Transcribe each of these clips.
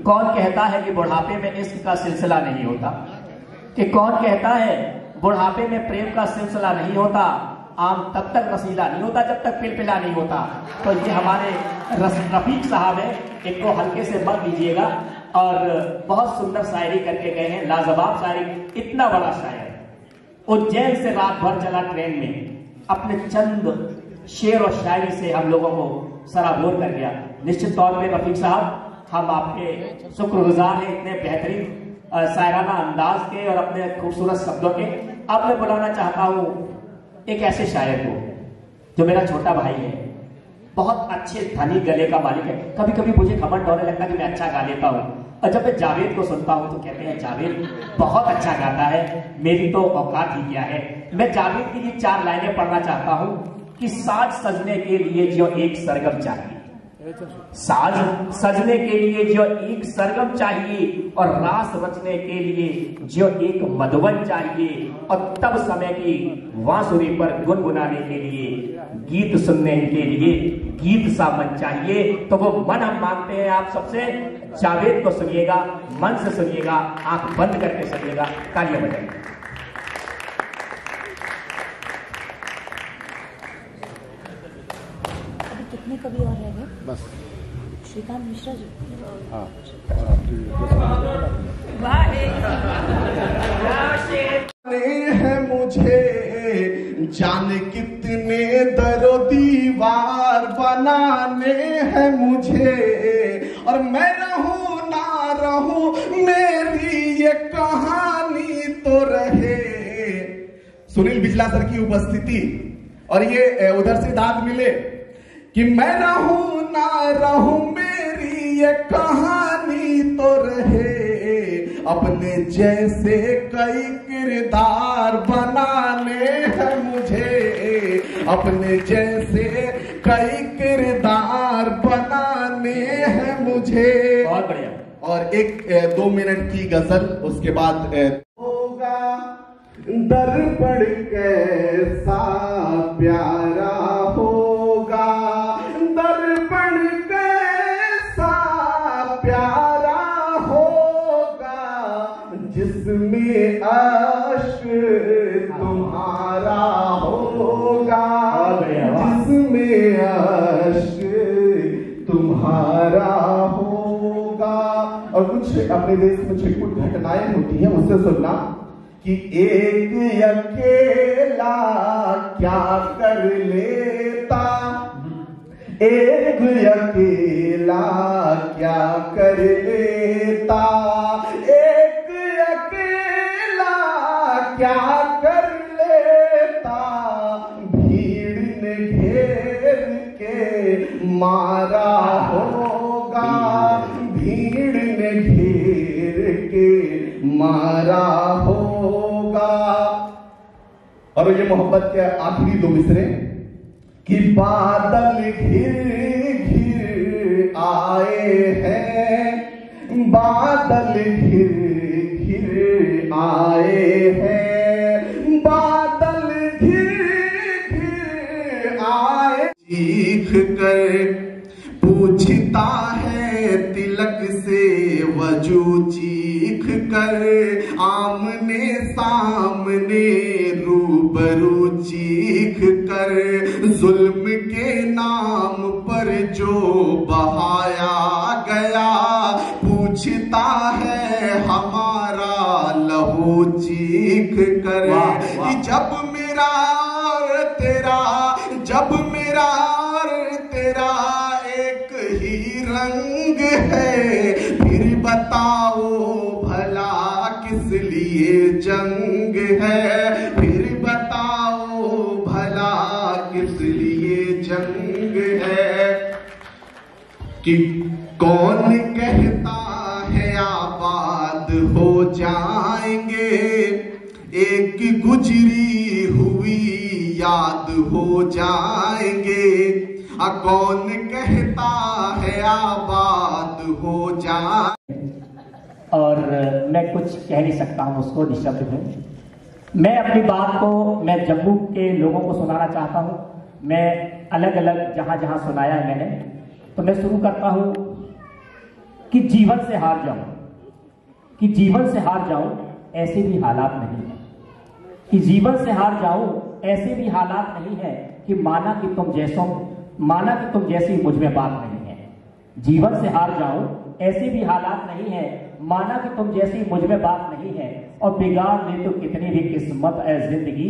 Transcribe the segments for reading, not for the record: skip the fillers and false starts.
कौन कहता है कि बुढ़ापे में इश्क का सिलसिला नहीं होता, कि कौन कहता है बुढ़ापे में प्रेम का सिलसिला नहीं होता। आम तब तक रसीला नहीं होता जब तक पिलपिला नहीं होता। तो ये हमारे रफीक साहब है, इनको हल्के से मत लीजिएगा। और बहुत सुंदर शायरी करके गए हैं, लाजवाब शायरी। इतना बड़ा शायर उज्जैन से रात भर चला ट्रेन में, अपने चंद शेर और शायरी से हम लोगों को सराबोर कर गया। निश्चित तौर पे रफीक साहब हम आपके शुक्रगुजार हैं इतने बेहतरीन शायराना अंदाज के और अपने खूबसूरत शब्दों के। अब मैं बुलाना चाहता हूँ एक ऐसे शायर को जो मेरा छोटा भाई है, बहुत अच्छे धनी गले का मालिक है। कभी कभी मुझे घमंड होने लगता है कि मैं अच्छा गा लेता हूँ, और जब मैं जावेद को सुनता हूँ तो कहते हैं जावेद बहुत अच्छा गाता है। मेरी तो औकात ही क्या है। मैं जावेद की ये 4 लाइनें पढ़ना चाहता हूँ कि साज सजने के लिए जो एक सरगम चाहिए, साज सजने के लिए जो एक सरगम चाहिए, और रास रचने के लिए जो एक मधुबन चाहिए, और तब समय की बांसुरी पर गुनगुनाने के लिए, गीत सुनने के लिए गीत सा मन चाहिए। तो वो मन हम मांगते हैं आप सबसे। जावेद को सुनिएगा, मन से सुनिएगा, आंख बंद करके सुनिएगा। तालियां बजाइए। कितने कवि और रह गए? बस श्रीकांत मिश्रा जी। हाँ, है मुझे जाने कितने दरो दीवार बनाने हैं मुझे, और मैं रहूं ना रहूं मेरी ये कहानी तो रहे। सुनील बिजला सर की उपस्थिति, और ये उधर से दाद मिले कि मैं रहूं ना रहूं मेरी ये कहानी तो रहे। अपने जैसे कई किरदार बनाने हैं मुझे, अपने जैसे कई किरदार बनाने हैं मुझे। बहुत बढ़िया। और एक 2 मिनट की गजल, उसके बाद होगा दर्पण कैसा प्यारा होगा, दर्पण कैसा प्यारा होगा, जिसमें अश्क तुम्हारा होगा, जिसमें अश्क तुम्हारा होगा। और कुछ अपने देश में छिटपुट घटनाएं होती हैं, उससे सुनना कि एक अकेला क्या कर लेता, एक अकेला क्या कर लेता, एक अकेला क्या कर लेता, भीड़ ने घेर के मारा होगा, भीड़ ने घेर के मारा होगा। और ये मोहब्बत के आखिरी 2 मिसरे कि बादल घिर घिर आए हैं, बादल घिर घिर आए हैं, बादल घिर घिर आए। चीख कर पूछता है तिलक से वजू, चीख कर आमने सामने रूबरू, चीख कर जुल्म के नाम पर जो बहाया गया, पूछता है हमारा लहू, चीख कर। जब मेरा और तेरा, जब मेरा और तेरा एक ही रंग है, फिर बताओ भला किस लिए जंग है, फिर बताओ भला किस लिए जंग है। कि कौन कहता है आबाद हो जाएंगे, एक गुजरी हुई याद हो जाएंगे, कौन कहता है आबाद हो जाए। और मैं कुछ कह नहीं सकता हूँ उसको निशब्द में। मैं अपनी बात को मैं जम्मू के लोगों को सुनाना चाहता हूँ। मैं अलग अलग जहाँ जहाँ सुनाया है मैंने, तो मैं शुरू करता हूँ कि जीवन से हार जाऊं, कि जीवन से हार जाऊं ऐसे भी हालात नहीं है, कि जीवन से हार जाऊं ऐसे भी हालात नहीं है, कि माना कि तुम जैसी मुझ में बात नहीं है। जीवन से हार जाऊं ऐसे भी हालात नहीं है, माना कि तुम जैसी मुझ में बात नहीं है, और बिगाड़ ले तो कितनी भी किस्मत है जिंदगी,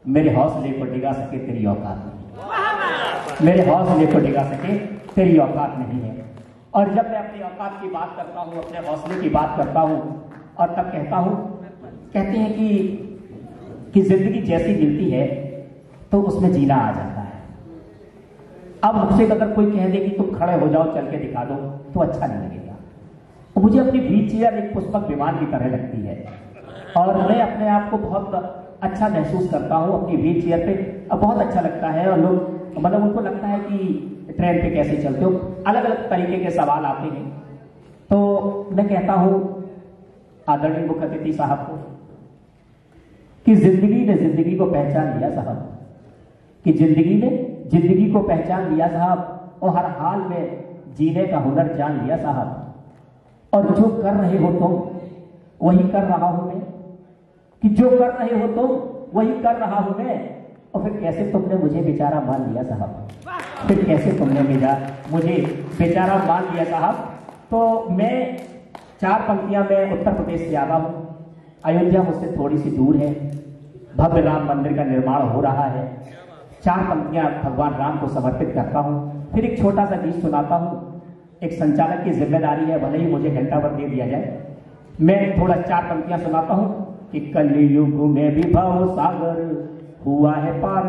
मेरे हौसले को डिगा सके तेरी औकात नहीं, मेरे हौसले को डिगा सके तेरी औकात नहीं है। और जब मैं अपनी औकात की बात करता हूं, अपने हौसले की बात करता हूं, और तब कहता हूं, कहते हैं कि जिंदगी जैसी मिलती है तो उसमें जीना आ जाता है। अब मुझसे अगर कोई कह दे कि तुम खड़े हो जाओ, चल के दिखा दो, तो अच्छा नहीं लगेगा। तो मुझे अपनी व्हील चेयर एक पुष्पक विमान की तरह लगती है, और मैं अपने आप को बहुत अच्छा महसूस करता हूँ अपनी व्हील चेयर पे, अब बहुत अच्छा लगता है। और लोग मतलब उनको लगता है कि ट्रेन पे कैसे चलते हो, अलग अलग तरीके के सवाल आते हैं। तो मैं कहता हूँ आदरणीय मुख्य अतिथि साहब को कि जिंदगी ने जिंदगी को पहचान लिया साहब, कि जिंदगी ने जिंदगी को पहचान लिया साहब, और हर हाल में जीने का हुनर जान लिया साहब। और जो कर रहे हो तुम वही कर रहा हूं मैं, कि जो कर रहे हो तुम वही कर रहा हूं मैं। और फिर कैसे तुमने मुझे बेचारा मान लिया साहब, फिर कैसे तुमने मुझे बेचारा मान लिया साहब। तो मैं 4 पंक्तियां मैं उत्तर प्रदेश से आया हूं, अयोध्या मुझसे थोड़ी सी दूर है, भव्य राम मंदिर का निर्माण हो रहा है। 4 पंक्तियां भगवान राम को समर्पित करता हूं, फिर एक छोटा सा गीत सुनाता हूं। एक संचालक की जिम्मेदारी है, भले ही मुझे घंटा भर दे दिया जाए, मैं थोड़ा 4 पंक्तियां सुनाता हूं कि कलयुग में भी भव सागर हुआ है पार,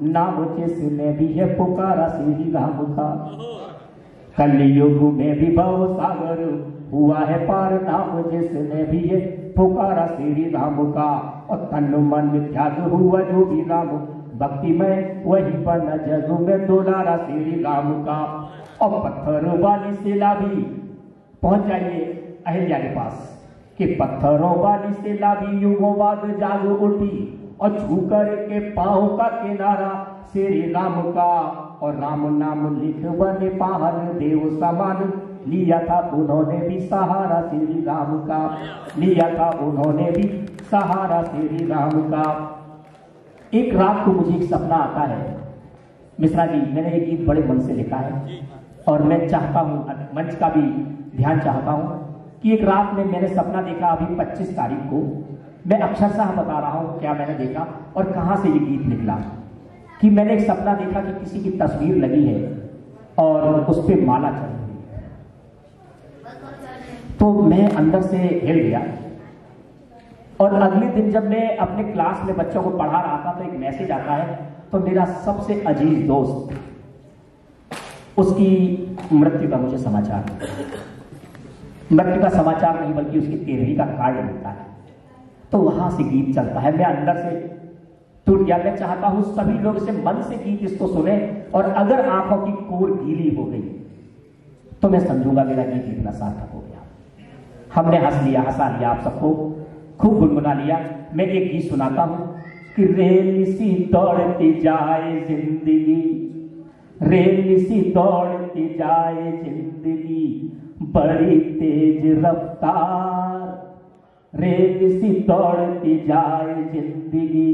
नाम जिसने भी है पुकारा श्री राम का। कलयुग में भी भव सागर हुआ है पार, नाम जिसने भी है पुकारा श्री राम का। और तन मन त्याग हुआ जो भी राम भक्ति में, वही पर न जग में दुलारा श्री राम का। और पत्थरों वाली शिला भी पहुंच जाइए अहिल्या के पास, कि पत्थरों वाली शिला भी युगों बाद जाग उठी, और छू कर के पांव का किनारा श्री राम का। और राम नाम लिख बने पाहन देव समान, लिया था उन्होंने भी सहारा श्री राम का, लिया था उन्होंने भी सहारा श्री राम का। एक रात को मुझे एक सपना आता है मिश्रा जी, मैंने एक गीत बड़े मन से लिखा है, और मैं चाहता हूं मंच का भी ध्यान चाहता हूं कि एक रात में मैंने सपना देखा, अभी 25 तारीख को, मैं अक्षरशः बता रहा हूं क्या मैंने देखा और कहां से ये गीत निकला। कि मैंने एक सपना देखा कि किसी की तस्वीर लगी है और उस पर माला चढ़ी हुई है, तो मैं अंदर से हिल गया। और अगले दिन जब मैं अपने क्लास में बच्चों को पढ़ा रहा था तो एक मैसेज आता है, तो मेरा सबसे अजीज दोस्त, उसकी मृत्यु का मुझे समाचार, मृत्यु का समाचार नहीं बल्कि उसकी 13वीं का कार्ड मिलता है। तो वहां से गीत चलता है, मैं अंदर से टूट गया। मैं चाहता हूं सभी लोग इसे मन से गीत इसको सुने, और अगर आंखों की कोर गीली हो गई तो मैं समझूंगा मेरा गीत इतना सार्थक हो गया। हमने हंस लिया, हंसा लिया, आप सबको खूब गुनगुना लिया। मैं एक गीत सुनाता हूं कि रेल सी दौड़ती जाए जिंदगी, रेल सी दौड़ती जाए जिंदगी, बड़ी तेज रफ्तार, रेल सी दौड़ती जाए जिंदगी,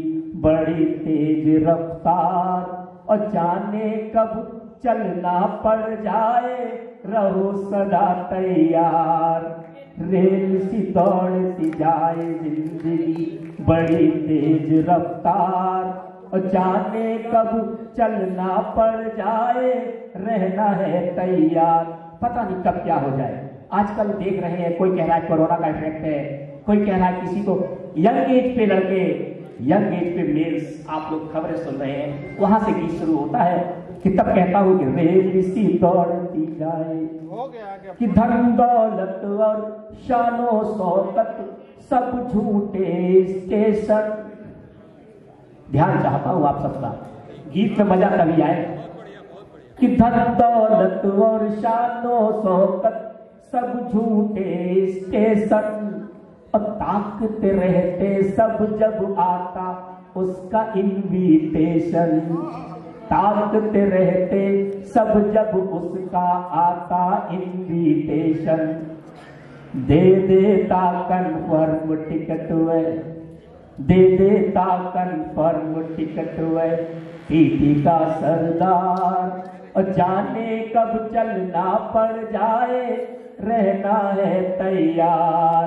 बड़ी तेज रफ्तार, और जाने कब चलना पड़ जाए, रहो सदा तैयार। रेल सी दौड़ती जाए जिंदगी, बड़ी तेज रफ्तार, और जाने कब चलना पड़ जाए, रहना है तैयार। पता नहीं कब क्या हो जाए। आजकल देख रहे हैं, कोई कह रहा है कोरोना का इफेक्ट है, कोई कह रहा है किसी को यंग एज पे लड़के, यंग एज पे मेल्स, आप लोग खबरें सुन रहे हैं, वहां से गीत शुरू होता है कि तब कहता हूं कि रेल सी दौड़ती जाए, कि धन दौलत और शानो शौकत सब झूठे स्टेशन। ध्यान चाहता हूं आप सबका, गीत में मजा तभी आए कि धन दौलत और शानो शौकत सब झूठे स्टेशन, और ताकते रहते सब जब आता उसका इन्विटेशन। ताकते रहते सब जब उसका आता इन्विटेशन, दे देता कन्फर्म टिकट वे, दे देता कन्फर्म टिकट वे टीटी का सरदार। और जाने कब चलना पड़ जाए रहना है तैयार,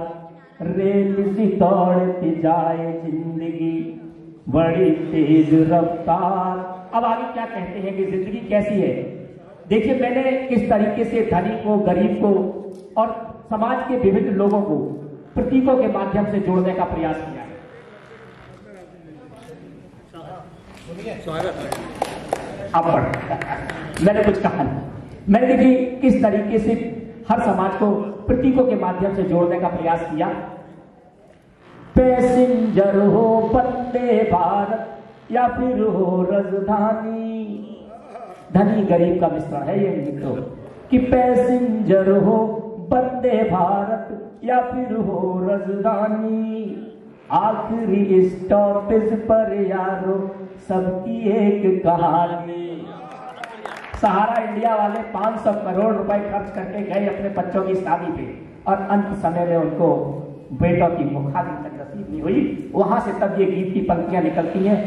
रेल सी दौड़ती जाए जिंदगी बड़ी तेज रफ्तार। अब आगे क्या कहते हैं कि जिंदगी कैसी है। देखिए मैंने किस तरीके से धनी को, गरीब को और समाज के विभिन्न लोगों को प्रतीकों के माध्यम से जोड़ने का प्रयास किया है। अब मैंने कुछ कहा नहीं, मैंने देखिए किस तरीके से हर समाज को प्रतीकों के माध्यम से जोड़ने का प्रयास किया। पैसेंजर हो वंदे भारत या फिर हो राजधानी, धनी गरीब का मिश्रण है ये मित्रों, कि पैसेंजर हो वंदे भारत या फिर हो राजधानी, आखिरी स्टॉपेज पर यारो सबकी एक कहानी। सहारा इंडिया वाले 500 करोड़ रुपए खर्च करके गए अपने बच्चों की शादी पे और अंत समय में उनको बेटों की मुखाग्नि तक नसीब नहीं हुई। वहां से तब ये गीत की पंक्तियां निकलती हैं।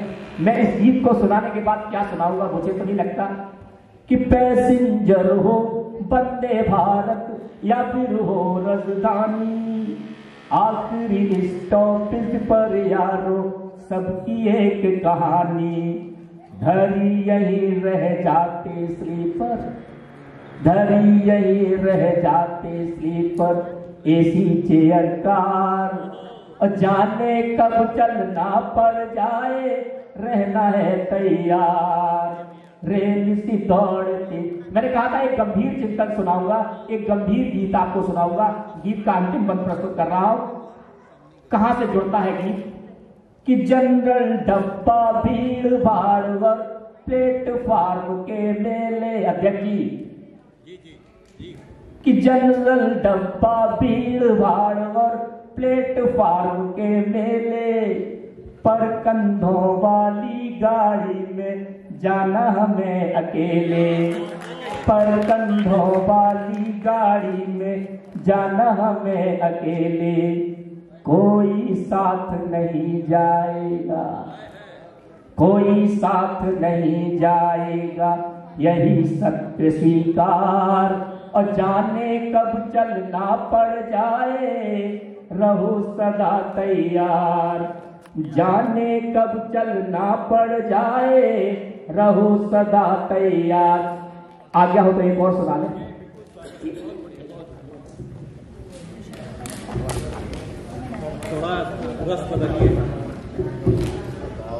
मैं इस गीत को सुनाने के बाद क्या सुनाऊंगा मुझे तो नहीं लगता कि पैसेंजर हो वंदे भारत या फिर हो राजधानी, आखिरी स्टॉपेज पर यारो सबकी एक कहानी। धरी यही रह जाते स्लीपर, धरी यही रह जाते स्लीपर, एसी चेयर कार, और जाने कब चलना पड़ जाए रहना है तैयार, रेल सी दौड़ती। मैंने कहा था एक गंभीर चिंतन सुनाऊंगा, एक गंभीर गीत आपको सुनाऊंगा। गीत का अंतिम बंद प्रस्तुत कर रहा हूं। कहां से जुड़ता है गीत कि जनरल डब्बा भीड़ भाड़ व प्लेटफार्म के मेले, अध्यक्ष जी, कि जनरल डब्बा भीड़ भाड़ और प्लेटफार्म के मेले, पर कंधों वाली गाड़ी में जाना हमें अकेले, पर कंधों वाली गाड़ी में जाना हमें अकेले, कोई साथ नहीं जाएगा, कोई साथ नहीं जाएगा, यही सत्य स्वीकार, और जाने कब चलना पड़ जाए रहो सदा तैयार, जाने कब चलना पड़ जाए रहो सदा तैयार। आ गया हो तो एक और सुना ले। थोड़ा रस बदलिए।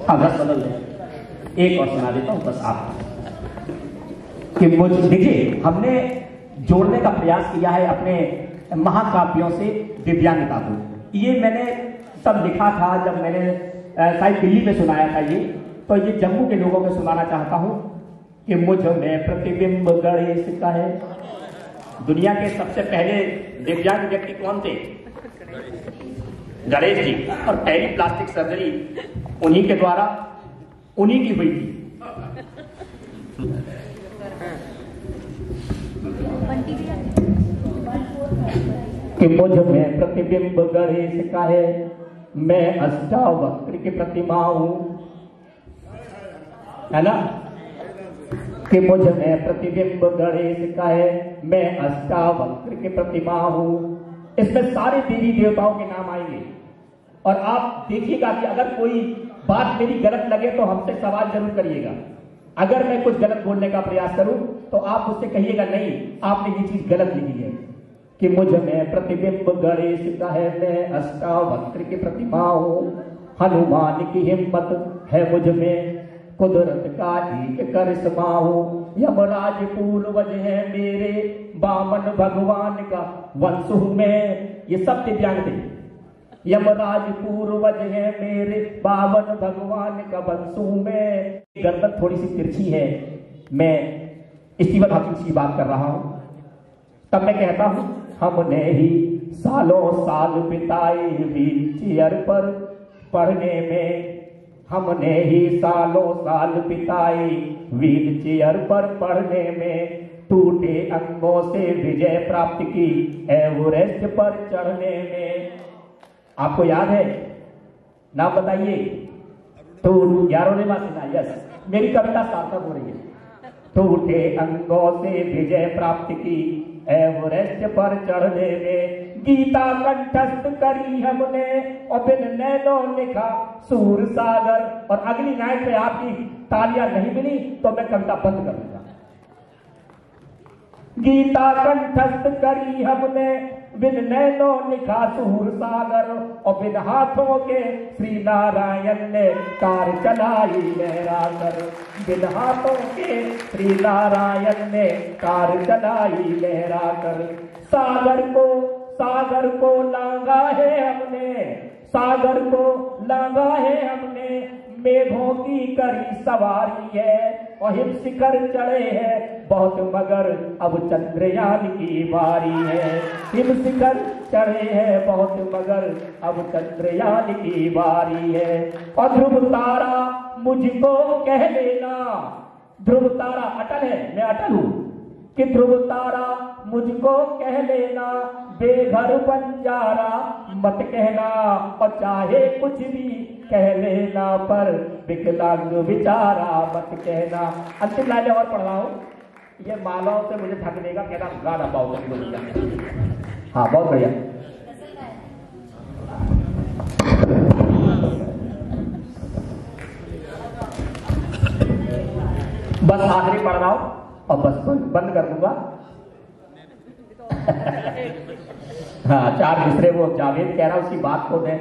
हाँ रस बदल दे, एक और सुना देता हूँ बस आप कि मुझ देखिए हमने जोड़ने का प्रयास किया है अपने महाकाव्यों से दिव्यांगता को। ये मैंने तब लिखा था जब मैंने शायद दिल्ली में सुनाया था ये, तो ये जम्मू के लोगों को सुनाना चाहता हूँ कि मुझ में प्रतिबिंब गणेश का है। दुनिया के सबसे पहले दिव्यांग व्यक्ति कौन थे? गणेश जी, और पहली प्लास्टिक सर्जरी उन्हीं के द्वारा उन्हीं की हुई थी। कि मुझ में प्रतिबिंब गणेश का है, मैं अष्टावक्र की प्रतिमा हूं, है ना? कि मुझ में प्रतिबिंब गणेश का है, मैं अष्टावक्र की प्रतिमा हूं। इसमें सारे देवी देवताओं के नाम आएंगे और आप देखिएगा कि अगर कोई बात मेरी गलत लगे तो हमसे सवाल जरूर करिएगा। अगर मैं कुछ गलत बोलने का प्रयास करूं तो आप मुझसे कहिएगा नहीं आपने ये चीज गलत लिखी है। कि मुझ में प्रतिबिंब गणेश का है, मैं अष्टावक्र की प्रतिमा हूं, हनुमान की हिम्मत है मुझ में, कुदरत का एक करिश्मा हूं, यमराज पूर्वज है मेरे, वामन भगवान का वंश हूं मैं। ये सब दिव्यांग थे। यमराज पूर्वज है मेरे, वामन भगवान का वंश हूं मैं। गर्दन थोड़ी सी तिरछी है, मैं स्टीवन हॉकिंस की बात कर रहा हूं। तब मैं कहता हूं हमने ही सालों साल बिताए व्हील चेयर पर पढ़ने में, हमने ही सालों साल बिताए व्हील चेयर पर पढ़ने में, टूटे अंगों से विजय प्राप्त की एवरेस्ट पर चढ़ने में। आपको याद है? नाम बताइए। तो यारों ने बात सुना। यस, मेरी कविता सार्थक हो रही है। टूटे अंगों से विजय प्राप्त की एवरेस्ट पर चढ़ने में, गीता कंठस्थ करी हमने और बिन नैनों लिखा सूर सागर। और अगली नाइट पे आपकी तालियां नहीं मिली तो मैं कविता बंद कर दूंगा। गीता कंठस्थ करी हमने बिन नैनों लिखा सूर सागर, और बिन हाथों के श्री नारायण ने कार चलाई लहरा कर। बिन हाथों के श्री नारायण ने कार चलाई लहरा कर। सागर को लांगा है हमने, सागर को लांगा है हमने, मेघों की करी सवारी है और हिम शिखर चढ़े हैं बहुत मगर अब चंद्रयान की बारी है। हिम शिखर चढ़े हैं बहुत मगर अब चंद्रयान की बारी है। और ध्रुव तारा मुझको कह लेना, ध्रुव तारा अटल है, मैं अटल हूं, कि ध्रुव तारा मुझको कह लेना, बेघर बंजारा मत कहना, और चाहे कुछ भी कह लेना पर विकलांग बेचारा मत कहना। अंतिम लाइनें और पढ़ रहा हूं, ये मालाओं से मुझे ढक देगा, कहना गाना पाओ। हाँ, बहुत बढ़िया। बस आखिरी पढ़ रहा हूं और बस बंद कर दूंगा। हाँ, 4 दूसरे वो जावेद कह रहा उसी बात को दें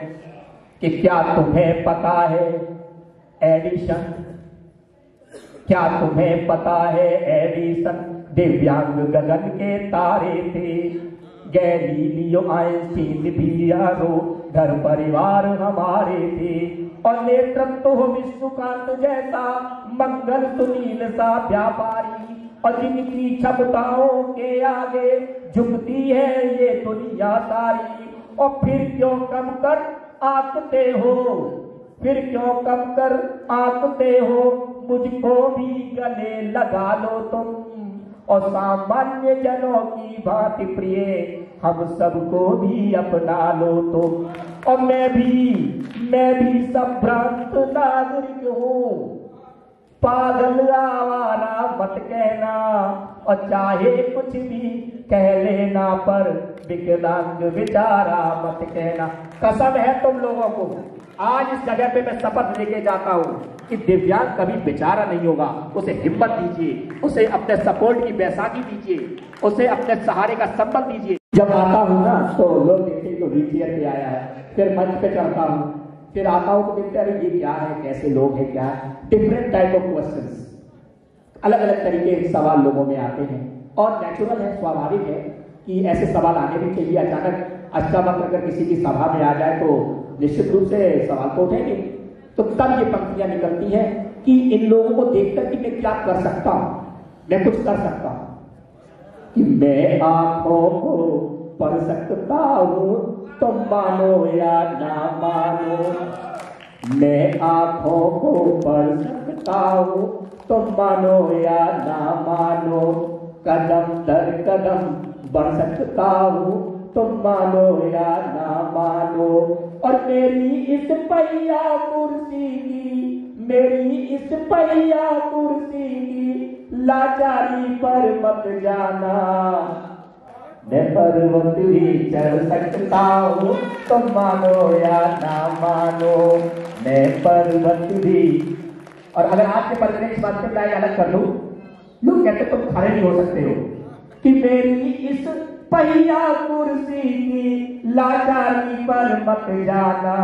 कि क्या तुम्हें पता है एडिशन, क्या तुम्हें पता है एडिशन दिव्यांग गगन के तारे थे। गैलीलियो आइंस्टीन भी यारो घर परिवार हमारे थे, और नेतृत्व विष्णुकांत जैसा मंगल सुनील सा व्यापारी, और जिनकी क्षमताओं के आगे झुकती है ये दुनिया सारी। और फिर क्यों कम कर आंकते हो, फिर क्यों कम कर आंकते हो, मुझको भी गले लगा लो तुम, और सामान्य जनों की भांति प्रिय हम सबको भी अपना लो तुम। और मैं भी संभ्रांत नागरिक हूँ, पागल आवारा मत कहना, और चाहे कुछ भी कह लेना पर विकलांग बेचारा मत कहना। कसम है तुम लोगों को, आज इस जगह पे मैं शपथ लेके जाता हूँ कि दिव्यांग कभी बेचारा नहीं होगा। उसे हिम्मत दीजिए, उसे अपने सपोर्ट की बैसाखी दीजिए, उसे अपने सहारे का संबल दीजिए। जब आता हूँ ना तो लोग देखते तो व्हीलचेयर पे आया है, फिर मंच पे चढ़ता हूँ, फिर आता हूँ तो देखते हैं ये क्या है, कैसे लोग हैं, क्या है। डिफरेंट टाइप ऑफ क्वेश्चंस, अलग अलग तरीके के सवाल लोगों में आते हैं, और नेचुरल है, स्वाभाविक है कि ऐसे सवाल आने भी चाहिए। अचानक अचानक अगर किसी की सभा में आ जाए तो निश्चित रूप से सवाल तो उठेंगे। तो तब ये पंक्तियां निकलती हैं कि इन लोगों को देखकर कि मैं क्या कर सकता हूं, मैं कुछ कर सकता हूं, कि मैं आंखों को पढ़ सकता हूं, तुम मानो या ना मानो। मैं आंखों को पढ़ सकता हूं, तुम मानो या ना मानो। कदम दर कदम बढ़ सकता हूं, तुम मानो या ना मानो। और मेरी इस पहिया कुर्सी की, मेरी इस पहिया कुर्सी की लाचारी पर मत जाना। मैं पर्वत भी चढ़ सकता हूँ, तुम मानो या ना मानो। मैं पर्वत भी। और अगर आपके पर्वत इस बात से मैं अलग कर लूं, लोग कहते तुम खड़े नहीं हो सकते हो, कि मेरी इस पहिया कुर्सी की लाचारी पर मत जाना।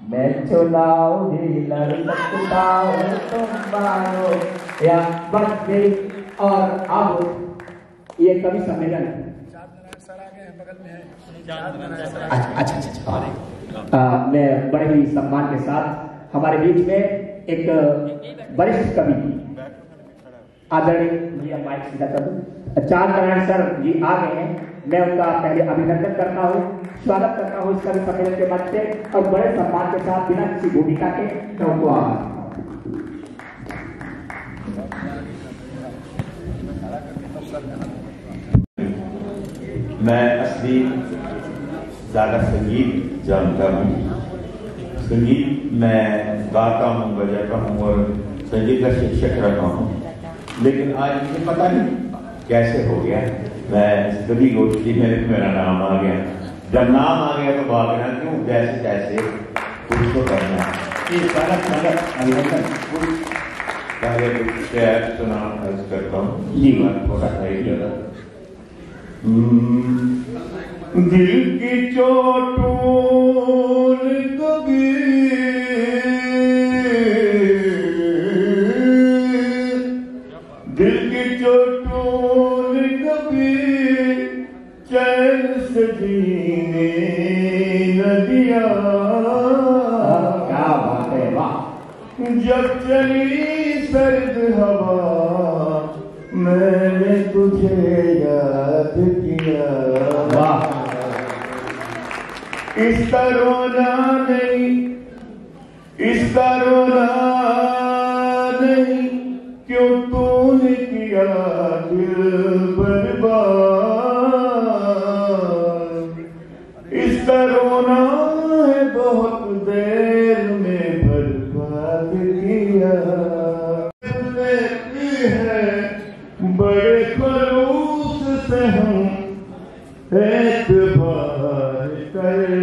मैं चुनाव भी लड़ सकता हूँ, तुम मानो या बच गई। और अब ये कवि सम्मेलन है। अच्छा, मैं बड़े ही सम्मान के साथ हमारे बीच में एक वरिष्ठ कवि आदरणीय भैया माइक सीधा कर दूं। चांद नारायण सर जी आ गए हैं, मैं उनका पहले अभिनंदन करता हूँ, स्वागत करता हूँ इस कवि सम्मेलन के मंच पे और बड़े सम्मान के साथ बिना किसी भूमिका के मैं उनको आभार। मैं असली ज़्यादा संगीत जानता हूँ, संगीत मैं गाता हूँ, बजाता हूँ और संगीत का शिक्षक रहा हूँ, लेकिन आज मुझे पता नहीं कैसे हो गया, मैं कभी गोष्ठी में मेरा नाम आ गया। जब नाम आ गया तो भागना क्यों, जैसे तैसे कुछ तो करना। पहले कुछ शेर सुना अर्ज करता हूँ, ये बात थोड़ा सही जगह। दिल की चोटों कभी दिल की चोटों कभी चैन से जीने न दिया। क्या बात है, वाह। जब चली सर्द हवा मैंने तुझे याद किया। वाह। इसका रोना नहीं, इसका रोना नहीं, क्यों तूने किया दिल बर्बाद। इसका रोना है बहुत देर में बर्बाद किया। बड़े खलूस से हम एतबार करते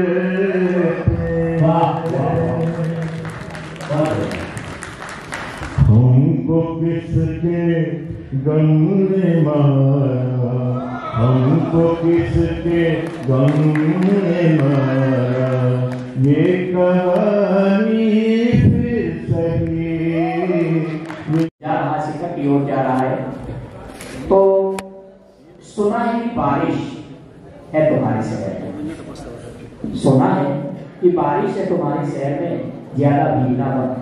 हमको किसके गम ने मारा, हमको किसके गम ने मारा, ये कहानी फिर सही। शिक्षक की ओर जा रहा है तो सुना है कि बारिश है तुम्हारे शहर में, सुना है कि बारिश है तुम्हारे शहर में, ज्यादा भीगना मत।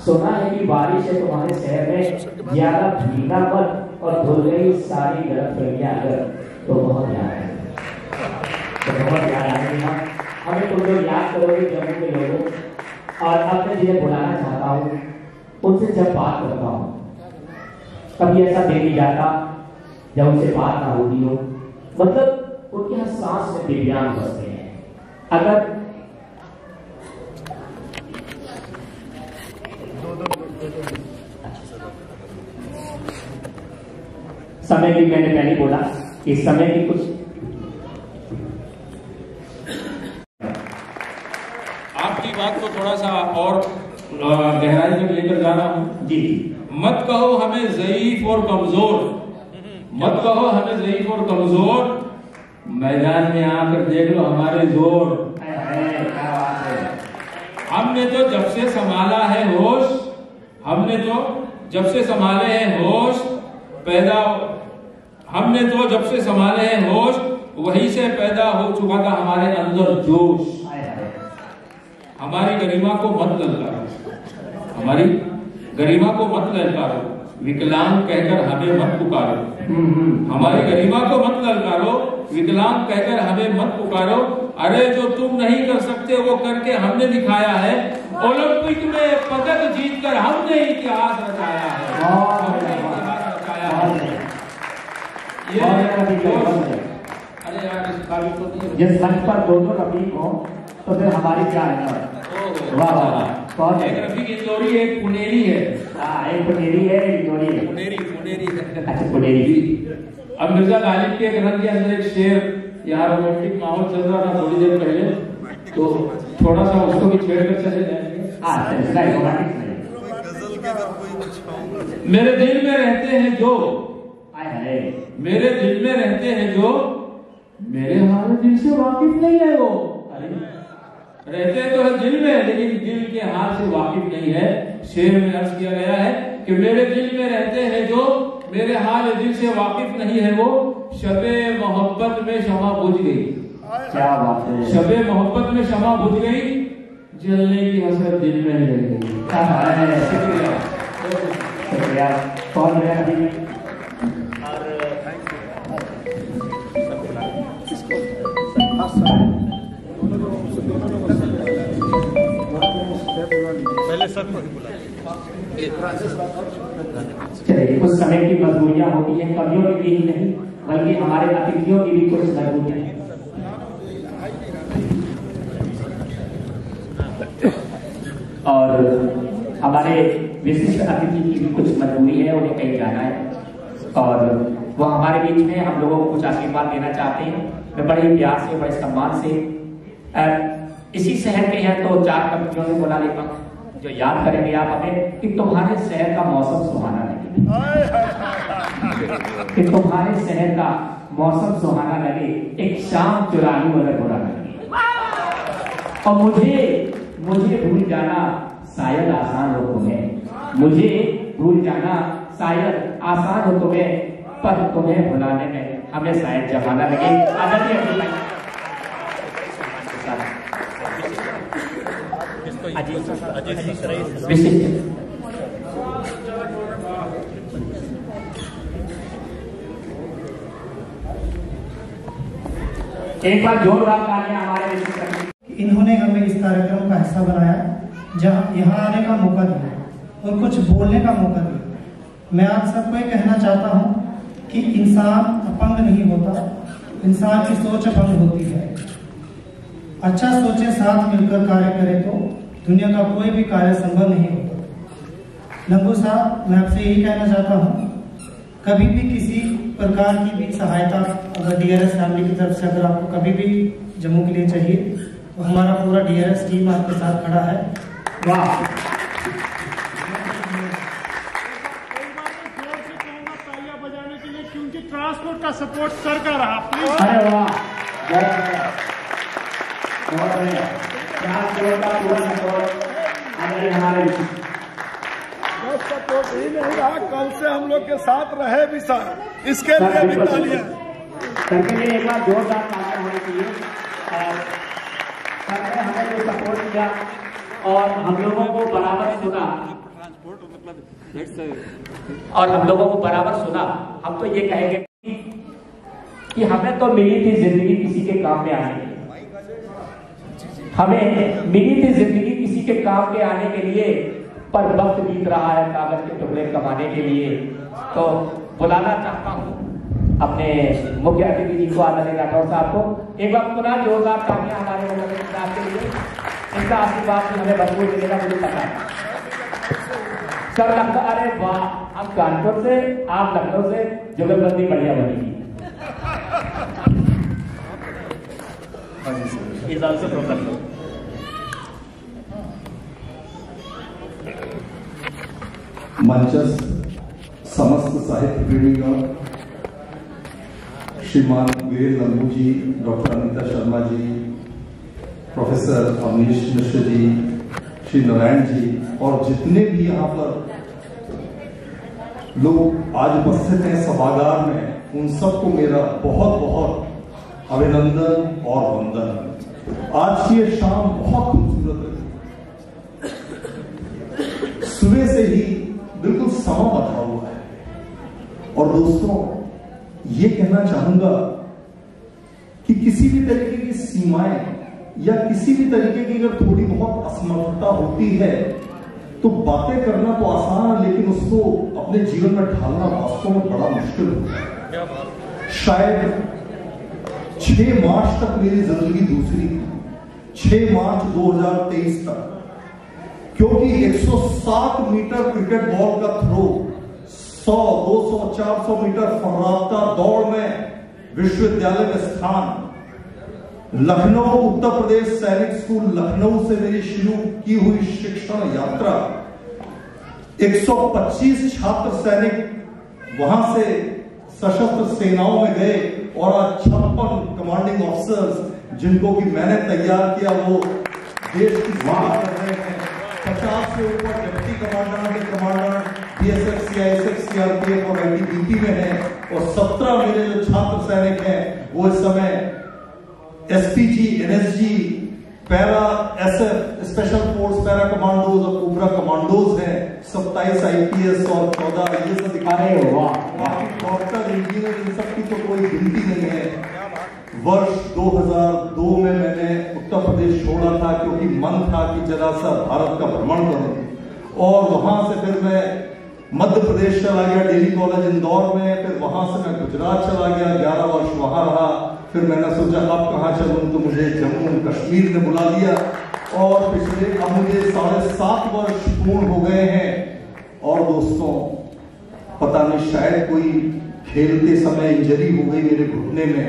सुना है कि बारिश है तुम्हारे शहर में, ज्यादा भीगना मत, और धुल गई सारी गलतफहमियां अगर तो बहुत याद है, तो बहुत याद आएगा हमें। तुम लोग याद करोगे जम्मू के लोगों, और अब मैं जिन्हें बुलाना चाहता हूँ उनसे जब बात करता हूँ कभी ऐसा दे नहीं जाता जब उनसे बात ना होती हो, मतलब उनके यहाँ सांस में दिव्यांग बसते हैं। अगर समय की मैंने पहले बोला कि समय की कुछ आपकी बात को थोड़ा सा और गहराई में लेकर जा रहा हूं जी। मत कहो हमें ज़ईफ और कमजोर, मत कहो हमें ज़ईफ और कमजोर, मैदान में आकर देख लो हमारे जोर। हमने तो जब से संभाला है होश, हमने तो जब से संभाले हैं होश पैदा, हमने तो जब से संभाले हैं होश वहीं से पैदा हो चुका था हमारे अंदर जोश। हमारी गरिमा को मत ललकारो, हमारी गरिमा को मत ललकारो, विकलांग कहकर हमें मत पुकारो। हमारी गरिमा को मत ललकारो, विकलांग कहकर हमें मत पुकारो। अरे जो तुम नहीं कर सकते वो करके हमने दिखाया है, ओलंपिक में पदक जीतकर हमने इतिहास रचाया है। अरे यार इस काबिल तो नहीं, जिस मंच पर दोनों रफीक हो तो फिर हमारी क्या है। वाह वाह, कौन है? एक रफीक इंदौरी, एक पुनेरी है। हाँ, एक पुनेरी है, एक इंदौरी है। पुनेरी है। अच्छा, पुनेरी। अब मिर्जा गालिब के ग्रंथ के अंदर एक शेर, यहाँ रोमांटिक माहौल चल रहा था थोड़ी देर पहले, तो थोड़ा सा उसको भी छेड़ कर चले जाएंगे। मेरे दिल में रहते हैं जो, मेरे दिल में रहते हैं जो, मेरे हाल दिल से वाकिफ नहीं है वो। रहते तो है दिल में लेकिन दिल के हाल से वाकिफ नहीं है। शेर में अर्ज किया गया है कि मेरे दिल में रहते हैं जो, मेरे हाल दिल से वाकिफ नहीं है वो। शबे मोहब्बत में शमा बुझ गई, क्या बात है। शबे मोहब्बत में शमा बुझ गई, जलने की हसरत दिल में रह गई। शुक्रिया। कौन है अभी पहले सर को बुला। चलिए, कुछ समय की मजबूरियां होती हैं, कवियों की ही नहीं बल्कि हमारे अतिथियों की भी कुछ मजबूरियां हैं। और हमारे विशिष्ट अतिथि की भी कुछ मजबूरी है, उन्हें कहीं जाना है और वो हमारे बीच में हम लोगों को कुछ आशीर्वाद देना चाहते हैं। मैं बड़े प्यार से, बड़े सम्मान से इसी शहर के हैं तो 4 कवियों से बोला लेता हूँ जो याद करेंगे आप हमें कि तुम्हारे शहर का मौसम सुहाना लगे, कि तुम्हारे शहर का मौसम सुहाना लगे, एक शाम चुरानी मगर बुरा लगे, और मुझे भूल जाना शायद आसान हो तुम्हें, मुझे भूल जाना शायद आसान हो तुम्हें, पर तुम्हें भुलाने में हमें शायद जमाना लगे। एक बार जोरदार तालियां हमारे विशिष्ट। इन्होंने हमें इस कार्यक्रम का हिस्सा बनाया, जहां यहाँ आने का मौका दिया और कुछ बोलने का मौका दिया। मैं आप सबको ये कहना चाहता हूँ कि इंसान अपंग नहीं होता, इंसान की सोच अपंग होती है। अच्छा सोचे, साथ मिलकर कार्य करें तो दुनिया का कोई भी कार्य संभव नहीं होता। लंबू साहब, मैं आपसे यही कहना चाहता हूँ, कभी भी किसी प्रकार की भी सहायता अगर डीआरएस फैमिली की तरफ से अगर आपको कभी भी जम्मू के लिए चाहिए तो हमारा पूरा डीआरएस टीम आपके साथ खड़ा है। वाह, बजाने के लिए, क्योंकि ट्रांसपोर्ट का सपोर्ट सर का रहा। प्लीज। अरे वाह, बहुत बढ़िया। ट्रांसपोर्ट का पूरा सपोर्ट हमारे सपोर्ट ही नहीं रहा, कल से हम लोग के साथ रहे भी सर, इसके लिए भी तालियां। सर के लिए एक बार जोरदार तालियां होनी चाहिए। सर ने हमें जो सपोर्ट किया और हम लोगों को बराबर सुना, हम तो ये कहेंगे कि हमें तो मिली थी जिंदगी किसी के काम में आने के लिए, हमें मिली थी जिंदगी किसी के काम में आने के लिए, पर वक्त बीत रहा है कागज के टुकड़े कमाने के लिए। तो बुलाना चाहता हूँ अपने मुख्य अतिथि जी को, आदरणीय राठौर साहब को। एक बार पुनः जोरदार तालियां हमारे मुख्य के लिए। इनका आशीर्वाद भी हमें भरपूर मिलेगा, मुझे पता है। सर लगता, अरे वाह, हम कानपुर से, आप लखनऊ से, जुगलबंदी बढ़िया बनेगी। Is also from Lucknow. मंचस्थ समस्त साहित्य प्रेमीगण, श्रीमान वीरेन लंबू जी, डॉक्टर अनिता शर्मा जी, प्रोफेसर अवनीश मिश्र जी, श्री नारायण जी और जितने भी यहाँ पर लोग आज उपस्थित हैं सभागार में, उन सबको मेरा बहुत बहुत अभिनंदन और वंदन। आज की ये शाम बहुत खूबसूरत है, सुबह से ही बिल्कुल समा बता हुआ है। और दोस्तों, ये कहना चाहूंगा कि किसी भी तरीके की सीमाएं या किसी भी तरीके की अगर थोड़ी बहुत असमर्थता होती है तो बातें करना तो आसान है, लेकिन उसको अपने जीवन में ढालना वास्तव में बड़ा मुश्किल होता है। शायद 6 मार्च तक मेरी जिंदगी दूसरी थी, 6 मार्च 2023 तक, क्योंकि 107 मीटर क्रिकेट बॉल का थ्रो, 100, 200, 400 मीटर फर्राता दौड़ में विश्वविद्यालय में स्थान, लखनऊ उत्तर प्रदेश सैनिक स्कूल लखनऊ से मेरी शुरू की हुई शिक्षण यात्रा, 125 छात्र सैनिक वहां से सशस्त्र सेनाओं में गए और आज 56 कमांडिंग ऑफिसर्स जिनको कि मैंने तैयार किया वो देश की सेवा कर रहे हैं। 50 से ऊपर deputy commander BSF, CISF, CRPF और आईटीबीपी में है और 17 मेरे जो छात्र सैनिक हैं वो इस समय SPG, NSG, para SF, special force, para commandos और कोबरा कमांडोज हैं। 27 IPS और 14 ये सब दिखाए अरे वाह। बाकी डॉक्टर इंजीनियर इन सब की तो कोई गिनती नहीं है। वर्ष 2002 में मैंने उत्तर प्रदेश छोड़ा था क्योंकि मन था कि जरा सा भारत का भ्रमण करूं, और वहां से फिर मैं मध्य प्रदेश चला गया, दिल्ली कॉलेज इंदौर में, फिर वहां से मैं गुजरात चला गया, 11 वर्ष वहां रहा। फिर मैंने सोचा अब कहाँ चलूं, तो मुझे जम्मू कश्मीर ने बुला लिया, और पिछले अब मुझे 7.5 वर्ष पूर्ण हो गए हैं। और दोस्तों पता नहीं शायद कोई खेलते समय इंजरी हो गई मेरे घुटने में,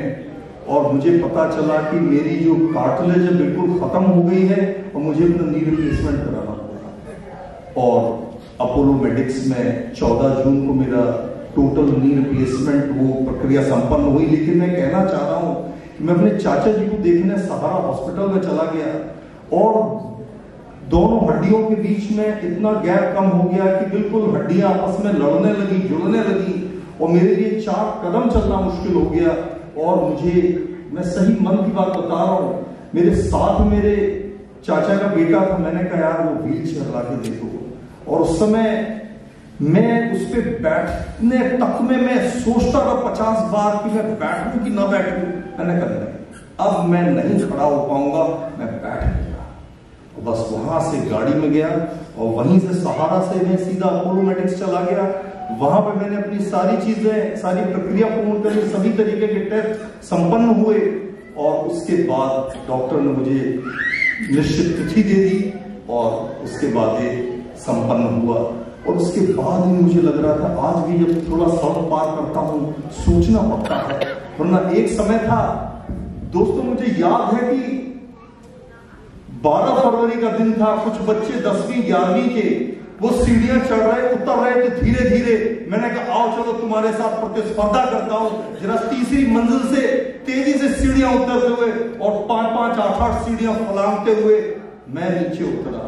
और मुझे पता चला कि मेरी जो कार्टिलेज है बिल्कुल खत्म हो गई है और मुझे अपना नी रिप्लेसमेंट कराना पड़ा। और अपोलो मेडिक्स में 14 जून को मेरा टोटल नी रिप्लेसमेंट वो प्रक्रिया संपन्न हुई। लेकिन मैं कहना चाह रहा हूं कि मैं अपने चाचा जी को देखने सहारा हॉस्पिटल में चला गया, और दोनों हड्डियों के बीच में इतना गैप कम हो गया कि बिल्कुल हड्डियां आपस में लड़ने लगी, जुड़ने लगी, और मेरे लिए 4 कदम चलना मुश्किल हो गया। और मुझे, मैं सही मन की बात बता रहा हूं, मेरे साथ मेरे चाचा का बेटा था, मैंने कहा यार वो व्हील चेयर ला के देखो, और उस समय मैं उस पर बैठने तक में मैं सोचता था 50 बार कि मैं बैठूं कि ना बैठूं। मैंने कहा नहीं, अब मैं नहीं खड़ा हो पाऊंगा, मैं बैठ गया। और बस वहां से गाड़ी में गया, और वहीं से सहारा से मैं सीधा अपोलो मेडिक्स चला गया। वहां पे मैंने अपनी सारी चीजें, सारी प्रक्रिया पूर्ण करी, सभी तरीके के टेस्ट संपन्न हुए, और उसके बाद डॉक्टर ने मुझे निश्चित तिथि दे दी, और उसके बाद ये संपन्न हुआ। और उसके बाद ही मुझे लग रहा था, आज भी जब थोड़ा सड़क पार करता हूँ सोचना पड़ता है, वरना एक समय था दोस्तों, मुझे याद है कि 12 फरवरी का दिन था, कुछ बच्चे 10वीं 11वीं के वो सीढ़ियां चढ़ रहे, उतर रहे थे धीरे धीरे। मैंने कहा आओ चलो तुम्हारे साथ प्रतिस्पर्धा करता हूं, जरा तीसरी मंजिल से तेजी से सीढ़ियां उतरते हुए, और 5-5, 8-8 सीढ़ियां फलांगते हुए मैं नीचे उतरा।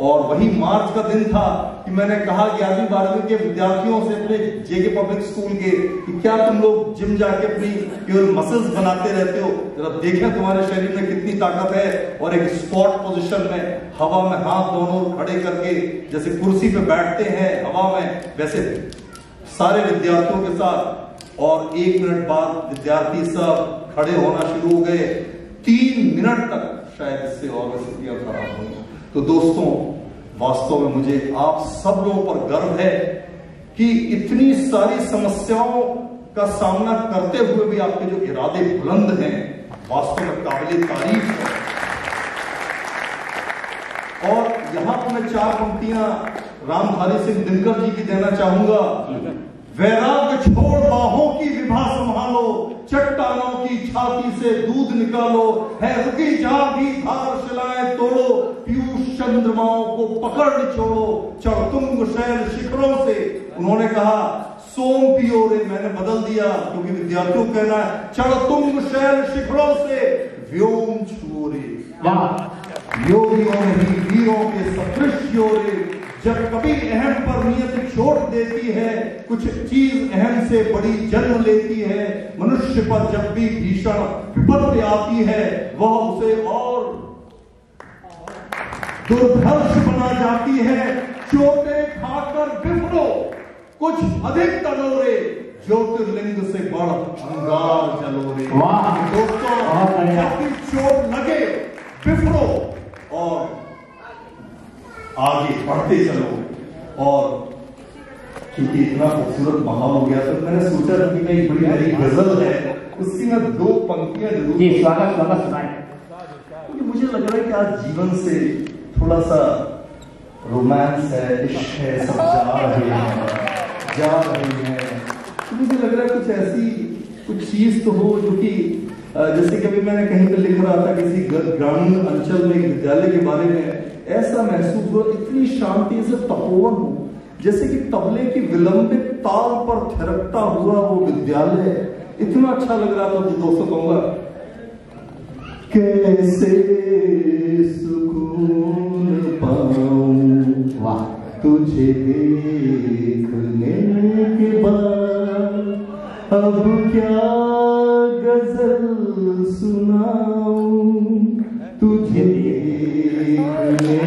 और वही मार्च का दिन था कि मैंने कहा 11वीं 12वीं के विद्यार्थियों से, अपने जेके पब्लिक स्कूल के, कि क्या तुम लोग जिम जाके अपनी केवल मसल्स बनाते रहते हो, जरा देखें तुम्हारे शरीर में कितनी ताकत है। और एक स्क्वाट पोजीशन में हवा में हाथ दोनों खड़े करके, जैसे कुर्सी पे बैठते हैं हवा में, वैसे सारे विद्यार्थियों के साथ। और 1 मिनट बाद विद्यार्थी सब खड़े होना शुरू हो गए, 3 मिनट तक शायद इससे और स्थितियां खराब हुई। तो दोस्तों वास्तव में मुझे आप सब लोगों पर गर्व है कि इतनी सारी समस्याओं का सामना करते हुए भी आपके जो इरादे बुलंद हैं, वास्तव में काबिल तारीफ है। और यहां पर मैं 4 पंक्तियां रामधारी सिंह दिनकर जी की देना चाहूंगा। वैराग्य छोड़ बाहों की विभा संभालो, चट्टानों की छाती से दूध निकालो, है रुकी जहां भी धार शिलाएं तोड़ो, पीयूष चंद्रमाओं को पकड़ निचोड़ो, चढ़तुंग शैल शिखरों से। उन्होंने कहा सोम पियो रे, मैंने बदल दिया क्योंकि विद्यार्थियों को कहना है चढ़तुंग शैल शिखरों से व्योम छुओ रे, योगियों नहीं वीरों के सदृश यो रे। जब कभी अहम पर नियत छोड़ देती है, कुछ चीज अहम से बड़ी जन्म लेती है। मनुष्य पर जब भी भीषण विपत्ति आती है, वह उसे और दुर्धर्ष बना जाती है। चोटें खाकर बिफरो, कुछ अधिक तनोरे, ज्योतिर्लिंग से बढ़ अंगार जलोरे। दोस्तों जब भी चोट लगे बिफरो और आगे बढ़ते चलो। और क्योंकि इतना खूबसूरत माहौल हो गया, तो मैंने सोचा कि मैं एक बड़ी नई गजल है, उसकी मैं 2 पंक्तियां जरूर। जी स्वागत सुनाए। क्योंकि मुझे लग रहा है कि आज जीवन से थोड़ा सा रोमांस है, इश्क है, सब जा रहे हैं। तो मुझे लग रहा है कुछ ऐसी कुछ चीज तो हो जो कि जैसे कभी मैंने कहीं पर लिख रहा था किसी ग्रामीण अंचल में विद्यालय के बारे में, ऐसा महसूस हुआ इतनी शांति से तपोवन हो, जैसे कि तबले की विलंबित ताल पर थिरकता हुआ वो विद्यालय, इतना अच्छा लग रहा था। तो दोस्तों कहूंगा कैसे सुकून पाऊं वाह तुझे देखने के बाद, अब क्या गजल सुनाऊं तुझे देखने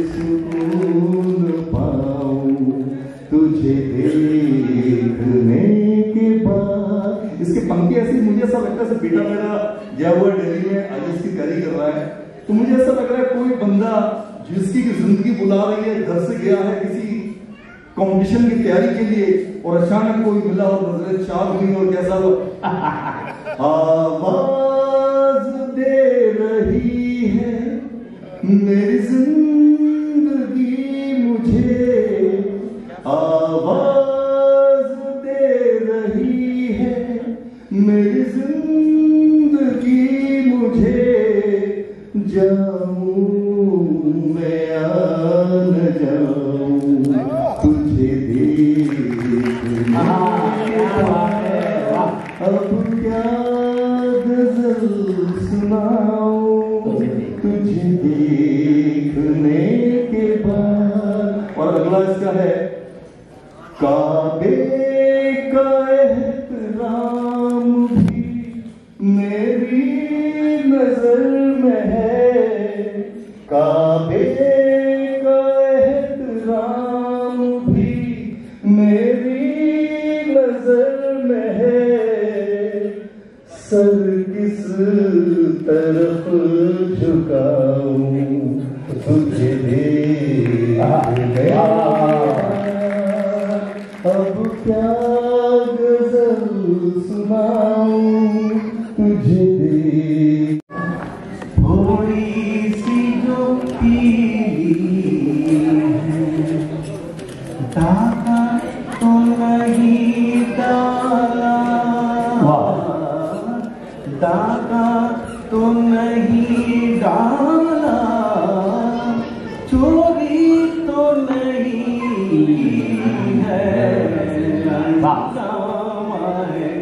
सुकून पाऊं तुझे देखने के बाद। इसके पंक्ति ऐसी मुझे ऐसा लगता है बेटा मेरा गया हुआ दिल्ली में IAS की तैयारी कर रहा है, तो मुझे ऐसा लग रहा है कोई बंदा जिसकी जिंदगी बुला रही है, घर से गया है किसी कंपटीशन की तैयारी के लिए और अचानक कोई मिला और नजरें चार हुई और कैसा वो आवाज दे रही है मेरी जिंदगी मुझे, आवाज दे रही है मेरी जिंदगी मुझे, जाऊं मैं आ न जाऊं तुझे देखने, अब क्या गजल सुनाऊं तुझे देखने के बाद। और अगला इसका है काबे का एहतराम भी मेरी नजर में है, काबे का एहतराम भी मेरी नजर में है, सर किस तरफ झुकाऊं तुझे देखने, अब क्या गजल सुनाऊं तुझे देख। थोड़ी सी जो पीली है दागा तो नहीं डाला, दागा तो नहीं डाला, चोरी तो नहीं है,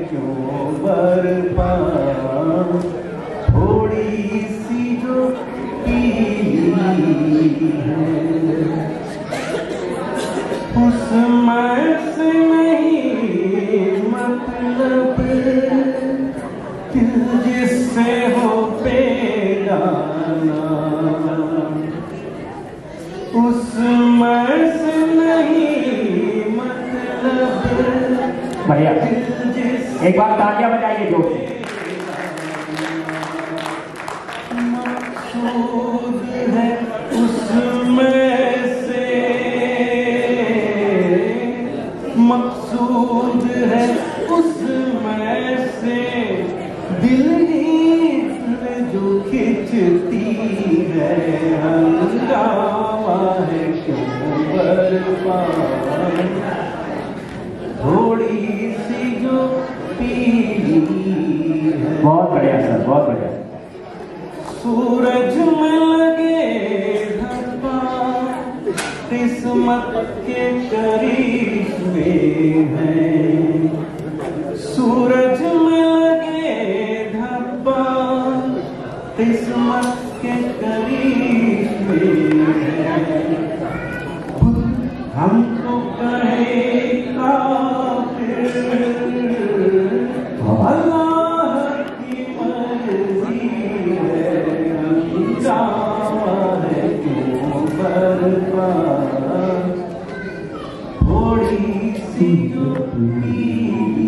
क्यों बरपा थोड़ी सी जो पीली है उसमें से नहीं मतलब दिल जिससे हो बेगाना, उसमें से नहीं मतलब। बढ़िया, एक बार तालियां बजाइए जोर से। मकसूद है उसमें से, मकसूद है उसमें से दिल ही जो खिंचती है, हंगामा है क्यों बरपा थोड़ी सी जो पीली है। बहुत बढ़िया सर, बहुत बढ़िया। सूरज में लगे धब्बा किस्मत के करिश्मे हैं, सूरज में लगे धब्बा किस्मत के करिश्मे हैं, हमको कहे काफिर अल्लाह की मर्जी है, है क्यों बरपा थोड़ी सी जो पीली।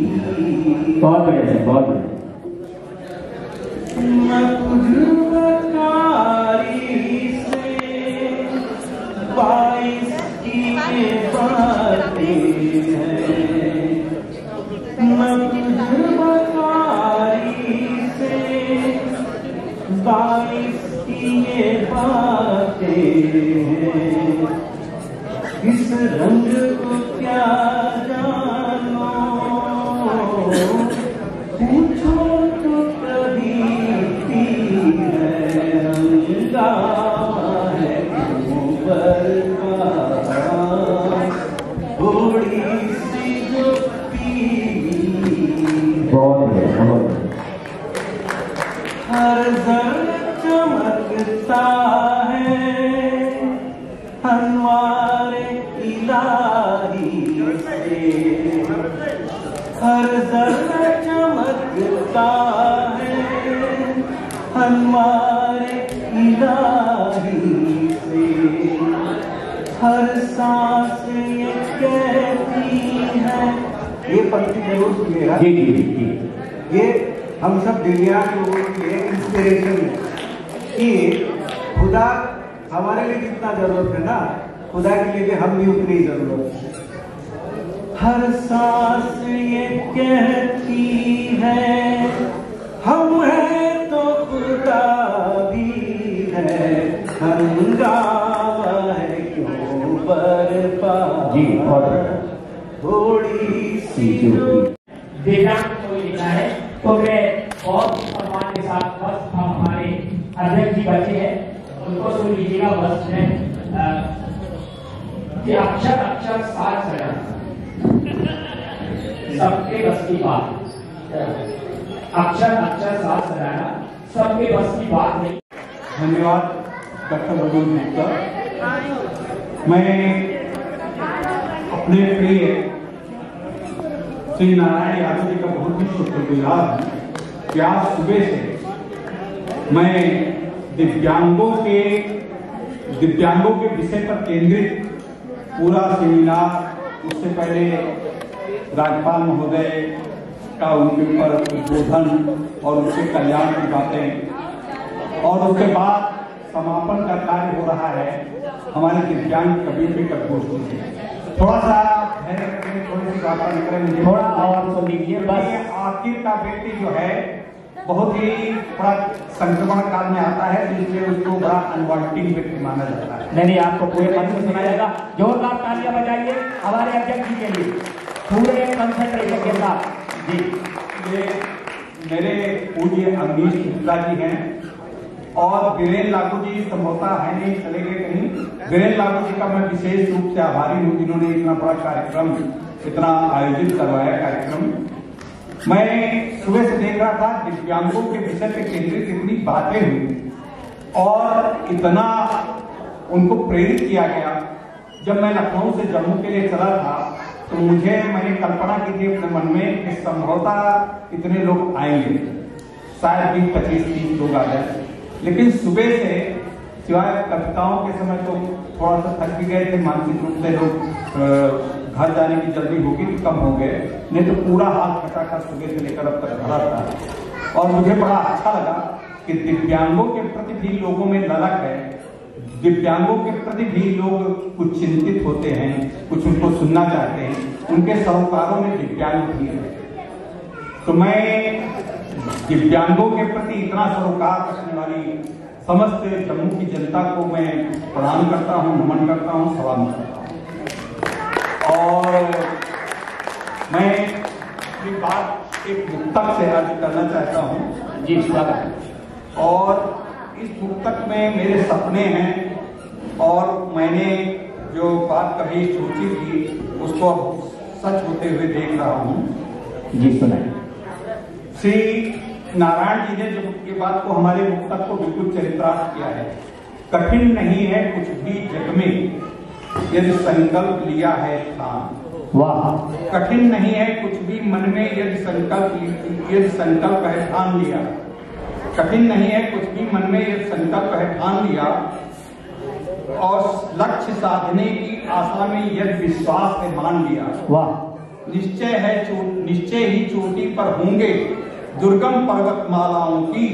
बहुत बढ़िया, बहुत बढ़िया। मैं खुदकारी से 22 की ये बातें हैं, मैं खुदकारी से 22 की ये बातें हैं, इस रंग को क्या जानो पूछो तो कभी है, हंगामा है क्यों बरपा थोड़ी सी जो पीली। बहुत बढ़िया, बहुत बढ़िया। हर जर चमकता है हमारे इलाही से, हर जर चमकता है हमारे इलाही हर सांस ये कहती है। ये पंक्ति जरूर सुनिएगा। जी जी जी। ये हम सब दुनिया के लोगों के लिए इंस्पिरेशन है कि खुदा हमारे लिए जितना जरूरत है ना, खुदा के लिए हम भी उतनी जरूरत है। हर सांस ये कहती है हम हैं तो खुदा भी है, हंगामा है क्यों बरपा जी। और थोड़ी सी दिव्यांग को लिखा है, तो मैं बहुत सम्मान के साथ बस हम हमारे अध्यक्ष जी बचे हैं उनको सुन लीजिएगा। बस में कि अक्षर अक्षर साथ चला सबके बस की बात, अक्षर अक्षर साथ चलाना सबके बस की बात नहीं। धन्यवाद डॉक्टर मनोज गुप्ता। मैं अपने प्रिय श्री नारायण यादव जी का बहुत ही शुक्रगुजार हूँ कि आज सुबह से मैं दिव्यांगों के विषय पर केंद्रित पूरा सेमिनार, उससे पहले राज्यपाल महोदय का उनके ऊपर उद्बोधन और उनके कल्याण की बातें, और उसके बाद समापन का कार्य हो रहा है हमारे दिव्यांग कबीर भी कठोर से। थोड़ा सा थोड़ी सी बात करेंगे, थोड़ा और सुन लीजिए बस। आखिर का व्यक्ति जो है बहुत ही बड़ा संक्रमण काल में आता है, जिससे उसको बड़ा अनवांटेड व्यक्ति माना जाता है। नहीं, आपको पूरे मन से सुना जाएगा। जोरदार तालियां बजाइए हमारे अध्यक्ष जी के लिए, पूरे कंसंट्रेशन के साथ। जी, ये मेरे पूज्य अवनीश गुप्ता जी हैं और वीरेंद्र लागू जी संभवतः है नहीं, चले गए कहीं। वीरेंद्र लागू जी का मैं विशेष रूप से आभारी हूँ जिन्होंने इतना बड़ा कार्यक्रम, इतना आयोजित करवाया कार्यक्रम। मैं सुबह से देख रहा था दिव्यांगों के विषय पे केंद्रित इतनी बातें हुई और इतना उनको प्रेरित किया गया। जब मैं लखनऊ से जम्मू के लिए चला था तो मैंने कल्पना की थी अपने मन में कि संभवतः इतने लोग आएंगे, शायद 20-25-30 लोग आ जाए। लेकिन सुबह से सिवाय कविताओं के समय तो थोड़ा सा थक भी गए थे, मानसिक रूप से लोग घर जाने की जल्दी होगी तो कम हो गए, नहीं तो पूरा हाथ खटाखट सुबह से लेकर अब तक भरा था। और मुझे बड़ा अच्छा लगा कि दिव्यांगों के प्रति भी लोगों में ललक है, दिव्यांगों के प्रति भी लोग कुछ चिंतित होते हैं, कुछ उनको सुनना चाहते हैं, उनके सरोकारों में दिव्यांग भी है। तो मैं दिव्यांगों के प्रति इतना सरोकार रखने वाली समस्त जम्मू की जनता को मैं प्रणाम करता हूँ, नमन करता हूँ, सलाम करता हूँ। और मैं ये बात एक मुक्तक से अर्ज करना चाहता हूँ। जी, स्वागत। और इस मुक्तक में मेरे सपने हैं और मैंने जो बात कभी सोची थी उसको सच होते हुए देख रहा हूँ। जी, सुनाइए। श्री नारायण जी ने जो ये बात को, हमारे मुक्तक को बिल्कुल चरित्रार्थ किया है। कठिन नहीं है कुछ भी जग में यदि संकल्प लिया है ठान। वाह। कठिन नहीं है कुछ भी मन में यदि संकल्प है ठान लिया। कठिन नहीं है कुछ भी मन में यदि संकल्प है ठान लिया, और लक्ष्य साधने की आशा में यदि विश्वास है मान लिया। वाह। निश्चय ही चोटी पर होंगे दुर्गम पर्वतमालाओं की,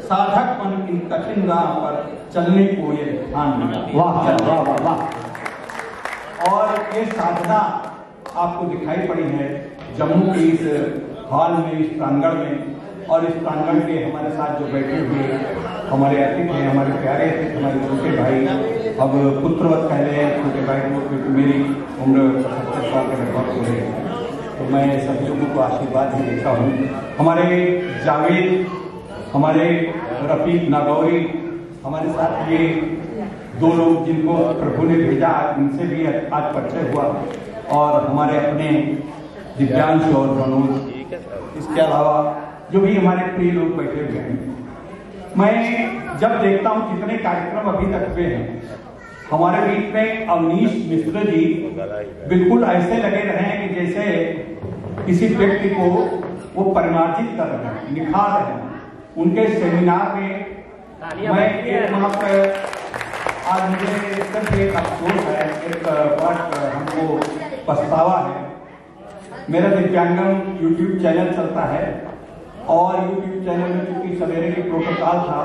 साधक मन इन कठिन राह पर चलने को ये ठान लिया। वाह वाह वाह वाह। और ये साधना आपको दिखाई पड़ी है जम्मू के इस हॉल में, इस प्रांगण में। और इस प्रांगण के हमारे साथ जो बैठे हुए हमारे अतिथि हैं, हमारे प्यारे अतिथि, हमारे छोटे भाई, अब पुत्रवत कह रहे हैं छोटे भाई को, क्योंकि मेरी उम्र 75 साल के लगभग हो रही है, तो मैं सभी लोगों को आशीर्वाद ही देता हूँ। हमारे जावेद, हमारे रफीक नागौरी, हमारे साथ ये दो लोग जिनको प्रभु ने भेजा, उनसे भी आज परिचय हुआ, और हमारे अपने दिव्यांश और मनोज, इसके अलावा जो भी हमारे प्रिय लोग बैठे हुए हैं। मैं जब देखता हूँ जितने कार्यक्रम अभी तक हुए हैं, हमारे बीच में अवनीश मिश्र जी बिल्कुल ऐसे लगे रहे हैं कि जैसे किसी व्यक्ति को वो परिमार्जित कर रहे हैं, निखार रहे हैं। उनके सेमिनार में मैं एकमात्र आज मुझे सिर्फ एक अफसोस है, एक बात हमको पछतावा है। मेरा दिव्यांगम यूट्यूब चैनल चलता है और यूट्यूब चैनल में क्योंकि सवेरे की प्रोटोकॉल था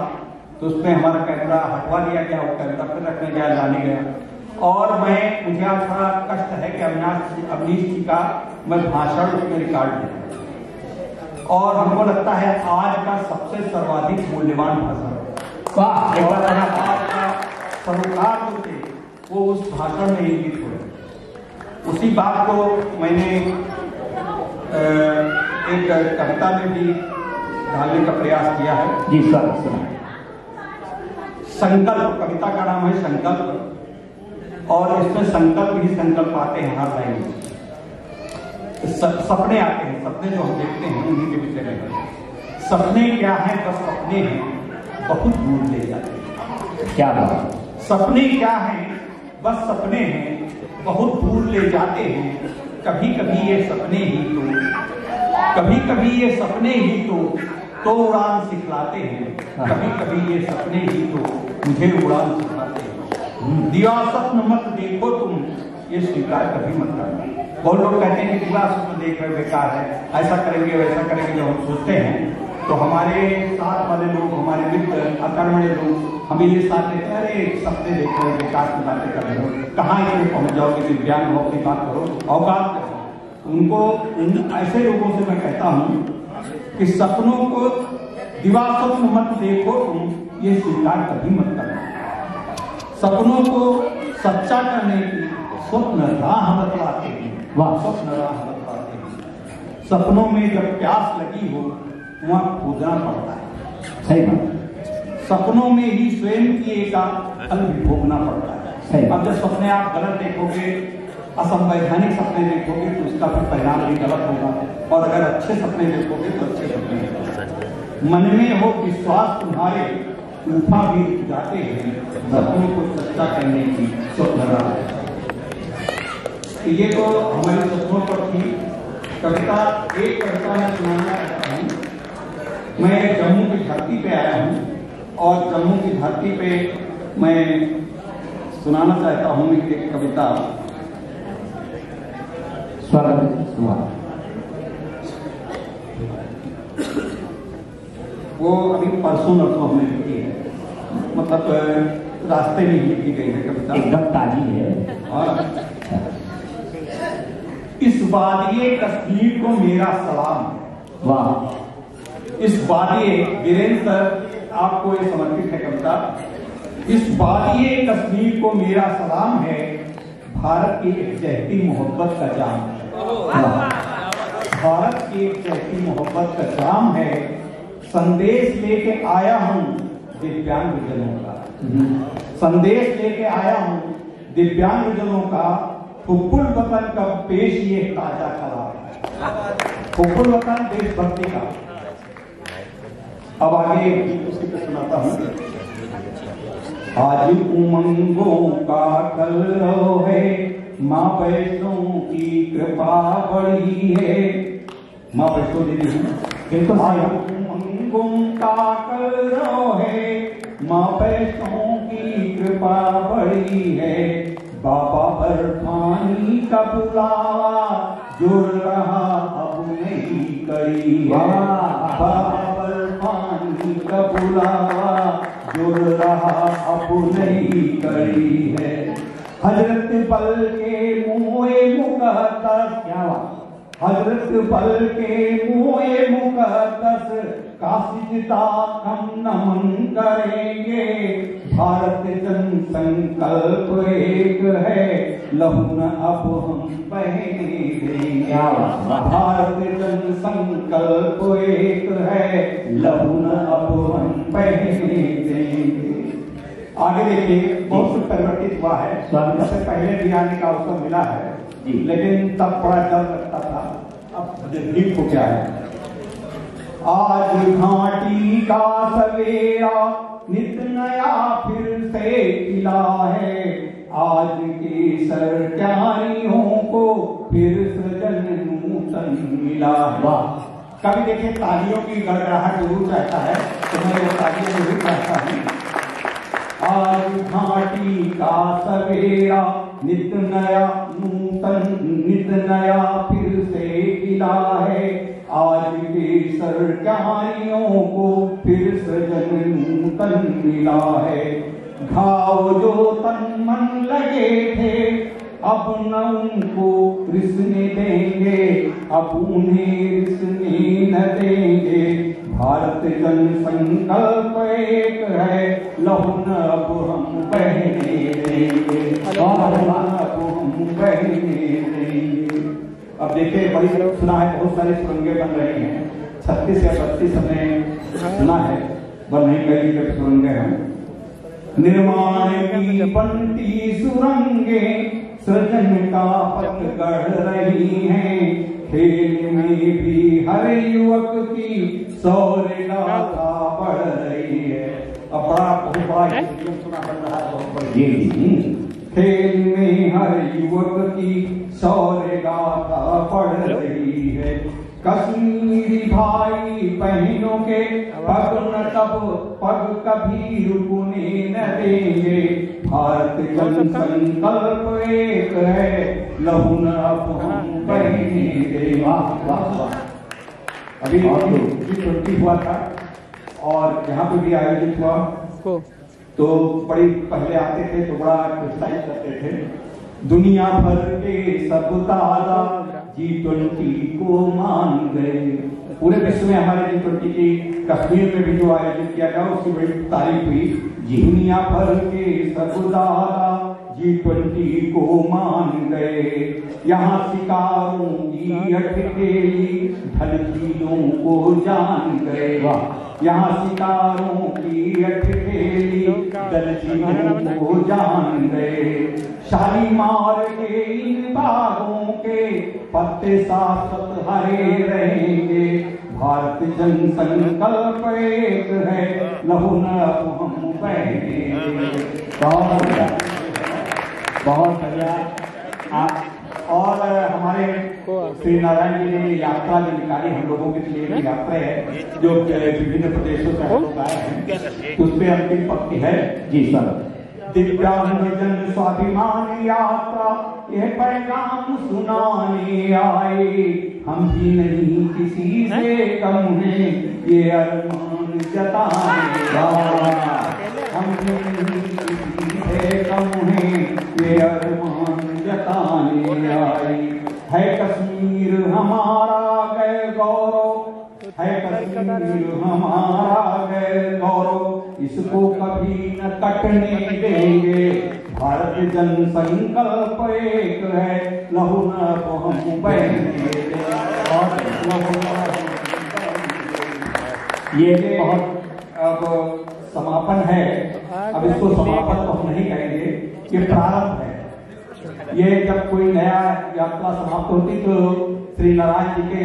तो उसमें हमारा कैमरा हटवा दिया गया, वो कैमरा फिर रखने गया, लाने गया। और मुझे थोड़ा कष्ट है कि अवनीश जी का मैं भाषण उसमें रिकॉर्ड किया और हमको लगता है आज का सबसे सर्वाधिक मूल्यवान भाषण। आज का सरोकार जो थे वो उस भाषण में इंगित हुए। उसी बात को मैंने एक कविता में भी ढालने का प्रयास किया है। जी सर। संकल्प, कविता का नाम है संकल्प, और इसमें संकल्प ही संकल्प आते हैं हर लाइन में। सपने आते हैं, सपने जो हम देखते हैं उन्हीं के विषय में। सपने क्या है? बस सपने हैं, बहुत दूर ले जाते हैं। क्या बात? सपने क्या है? बस सपने हैं, बहुत दूर ले जाते हैं। कभी कभी ये सपने ही कभी कभी ये सपने ही तो उड़ान सिखलाते हैं। कभी कभी ये सपने ही तो मुझे उड़ान सिखलाते हैं। दिया स्वप्न मत देखो तुम, ये स्वीकार कभी मत करना। बहुत लोग कहते हैं कि दिया स्वप्न देख रहे बेकार है, ऐसा करेंगे वैसा करेंगे। जब हम सोचते हैं तो हमारे साथ वाले लोग, हमारे मित्र अकर्मण्य लोग हमें ये साथ देते हैं, अरे सपने देख रहे बेकार की बातें कर रहे हो, कहाँ इसमें पहुंच जाओगे, दिव्यांग हो, अपनी बात करो, औकात करो। उनको ऐसे लोगों से मैं कहता हूं कि सपनों को दिवा स्वप्न मत देखो तुम, ये स्वीकार कभी मत करना। सपनों को सच्चा करने की स्वप्न राह बतलाते हैं। वाह, स्वप्न राह बतलाते हैं। सपनों में जब प्यास लगी हो वहां खोदना पड़ता है। सही बात। सपनों में ही स्वयं की एक फल भोगना पड़ता है। अब जब सपने आप गलत देखोगे, असंवैधानिक सपने देखोगे तो उसका फिर परिणाम भी गलत होगा, और अगर अच्छे सपने देखोगे तो अच्छे सपने देखोगे। मन में हो विश्वास तुम्हारे, तूफा भी जाते हैं। सपनों को सच्चा करने की स्वप्न राह। ये तो हमारे सपनों पर थी कविता। एक कविता मैं सुनाना चाहता हूँ। मैं जम्मू की धरती पे आया हूँ और जम्मू की धरती पे मैं सुनाना चाहता हूँ एक कविता। वो अभी परसों नरसों हमने लिखी है, मतलब रास्ते में लिखी गई है कविता, एकदम ताजी है। और इस वादिये कश्मीर को मेरा सलाम। वाह। इस वादिये, वीरेंद्र सर आपको ये समर्पित है कविता। इस वादिये कश्मीर को मेरा सलाम है, भारत की एक चहती मोहब्बत का जाम है। भारत की एक चहती मोहब्बत का जाम है। संदेश लेके आया हूँ दिव्यांगजनों का। संदेश लेके आया हूँ दिव्यांगजनों का। हुब्बुल वतन का पेश ये ताजा कलाम है। हुब्बुल वतन देशभक्ति का। अब आगे उसी पे सुनाता हूँ। आज उमंगों का कलरव है, माँ वैष्णो की कृपा बड़ी है। माँ वैष्णो देवी है। आज उमंगों का कलरव है, माँ वैष्णो की कृपा बड़ी है। बाबा बर्फानी का बुलावा जुड़ रहा अब नहीं करी है। बाबा बर्फानी का बुलावा जुड़ रहा अब नहीं करी है। हजरत बल के मुए मुकद्दस, क्या बात, हजरत बल के मुए मुकद्दस का सिजदा हम नमन करेंगे। भारत जन संकल्प एक है, लहू न अब हम बहने देंगे। भारत जन संकल्प एक है, लहू न अब हम बहने देंगे। आगे देखिए, बहुत कुछ परिवर्तित हुआ है। इससे पहले भी आने का अवसर मिला है, लेकिन तब बड़ा डर लगता था, अब ठीक हो गया है। आज घाटी का सवेरा नित नया फिर से खिला है। आज की सरकारियों को फिर सृजन नूतन मिला है। कभी देखिए तालियों की गड़गड़ाहट जरूर चाहता है, तो मैं वो तालियों जरूर चाहता हूँ। आज घाटी का सवेरा नित नया नूतन, नित नया फिर से खिला है। आज के सरकारियों को फिर सजन नूतन मिला है। घाव जो तन मन लगे थे अब न उनको रिसने देंगे, अब उन्हें रिसने न देंगे। भारत जन संकल्प एक है, लहू न अब हम बहने देंगे, अब हम बहने देंगे। अब देखिए, बड़ी सुना है बहुत सारी सुरंगें बन रही हैं, 36 या 32 हमने सुना है, बन नहीं गई जब सुरंगें हैं। निर्माण की बनती सुरंगें सृजन का पथ गढ़ रही हैं। खेल में भी हर युवक की शौर्य गाथा बढ़ रही है। अब बड़ा सुना बन रहा है, बहुत बड़ी। खेल में हर युवक की शौर्य गाथा बढ़ रही है। कश्मीरी भाई बहनों के पग न पग कभी रुकने न देंगे। भारत जन संकल्प एक है, लहू न अब हम बहने देंगे। अभी G20 हुआ था और यहाँ पे भी आयोजित हुआ, तो बड़ी पहले आते थे तो बड़ा क्रिटिसाइज करते थे। दुनिया भर के सब दादा G20 को मान गए। पूरे विश्व में हमारे G20 की कश्मीर में भी जो आयोजित किया गया उसकी बड़ी तारीफ हुई। दुनिया भर के सब दादा G20 को मान गए। यहाँ शिकारों की अटकेली ढल झीलों को जान गए। यहाँ शिकारों की अटकेली ढल झीलों को जान गए। शालीमार के इन बागों के पत्ते शाश्वत हरे रहेंगे। भारत जन संकल्प एक है, लहू न अब हम बहने। बहुत बढ़िया। आप और हमारे श्री नारायण जी ने यात्रा जो निकाली हम लोगों के लिए यात्रा है जो विभिन्न प्रदेशों से है, उसमें अंतिम पंक्ति है। जी सर। दिव्यांग जन स्वाभिमान यात्रा यह पैगाम सुनाने आए। हम भी नहीं किसी से कम हैं, ये अरमान जताने आए। हम भी नहीं किसी से कम हैं, ये अरमान जताने आए। है कश्मीर हमारा गए गौरव, है कश्मीर हमारा गए गौरव, इसको कभी न कटने देंगे। भारत जन संकल्प एक है, लहू न अब हम बहने। ये बहुत अब समापन है। अब इसको समापन तो हम नहीं कहेंगे, ये प्रारंभ है। ये जब कोई नया यात्रा समाप्त होती तो श्री नारायण जी के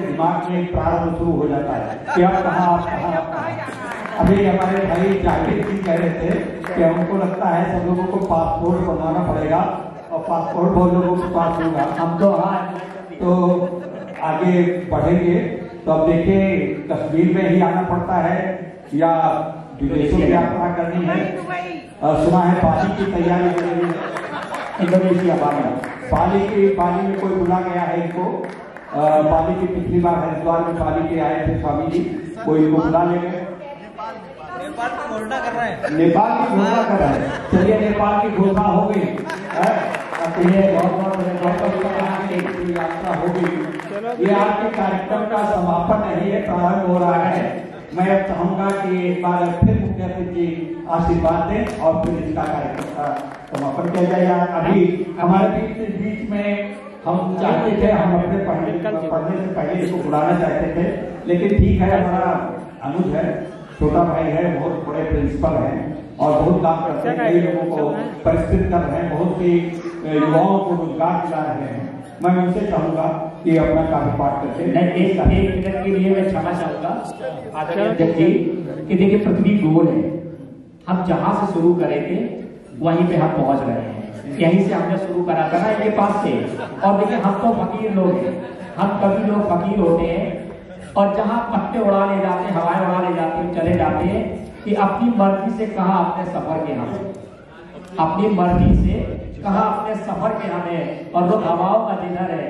दिमाग में प्रारंभ शुरू हो जाता है कि अब कहाँ आप कहाँ। अभी हमारे भाई जावेद जी कह रहे थे कि हमको लगता है सब लोगों को पासपोर्ट बनवाना पड़ेगा और पासपोर्ट बहुत लोगों के पास होगा। हम तो तो आगे बढ़ेंगे। तो अब देखिए कश्मीर में ही आना पड़ता है या विदेशों की यात्रा करनी है। सुना है बाली की तैयारी कर रही है इंडोनेशिया। बाली में कोई बुला गया है इनको। बाली की पिछली बार हरिद्वार में बाली के आए थे स्वामी जी, कोई इनको बुला ले गए। नेपाल की घोषणा कर रहा है। चलिए नेपाल की घोषणा हो गई, यात्रा हो गई। ये आपके कार्यक्रम का समापन नहीं है, प्रारंभ हो रहा है। मैं अब चाहूंगा कि एक बार फिर मुख्य अतिथि जी आशीर्वाद दें और फिर इसका कार्यक्रम का समापन किया जाएगा। अभी हमारे बीच में हम चाहते थे, हम अपने पढ़ने से पहले इसको बुलाना चाहते थे, लेकिन ठीक है, हमारा अनुज है, छोटा भाई है, बहुत बड़े प्रिंसिपल हैं और बहुत काम करते हैं, कई लोगों को परिष्कृत कर रहे हैं, बहुत सी युवाओं को रोजगार दिला रहे हैं। मैं उनसे चाहूंगा कि अपना कार्य पाठ करके एक मिनट के लिए मैं क्षमा चाहूंगा आचार्य जी कि देखिए पृथ्वी गोल है। हम जहां से शुरू करे थे वहीं पे हम पहुंच रहे हैं। यहीं से हमने शुरू करा था ना, इनके पास से। और देखिए हम तो फकीर लोग हैं, हम कभी लोग फकीर होते हैं और जहां पत्ते उड़ा ले जाते हैं, हवाएं उड़ा ले जाती हैं, चले जाते हैं, कि अपनी मर्जी से कहा अपने सफर के हमें, अपनी मर्जी से कहा अपने सफर के हमें, और रुख हवाओं का जिधर है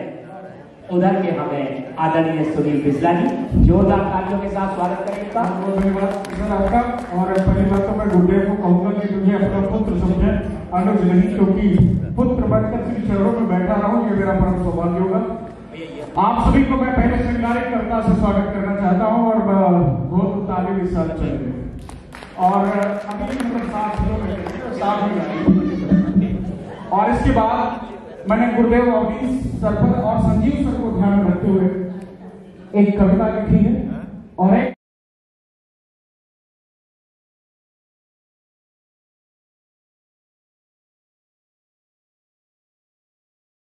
उधर के हमें आदरणीय सुनील बिस्ला जी, जोरदार तालियों के साथ स्वागत करें आपका। और पहली बात तो मैं गुरुदेव को कहूंगा कि मुझे अपना पुत्र समझे, अनुज नहीं, क्योंकि पुत्र बनकर सिर्फ चरणों में बैठा रहा हूँ, ये मेरा परम सौभाग्य होगा। आप सभी को मैं पहले श्रृंगारिक कर्ता से स्वागत करना चाहता हूँ और बहुत तालीम इस साल चल रहे और अभी मतलब 7 किलोमीटर 7 ही, और इसके बाद मैंने गुरुदेव अवनीश सर पर और संजीव सर को ध्यान में रखते हुए एक कविता लिखी है और एक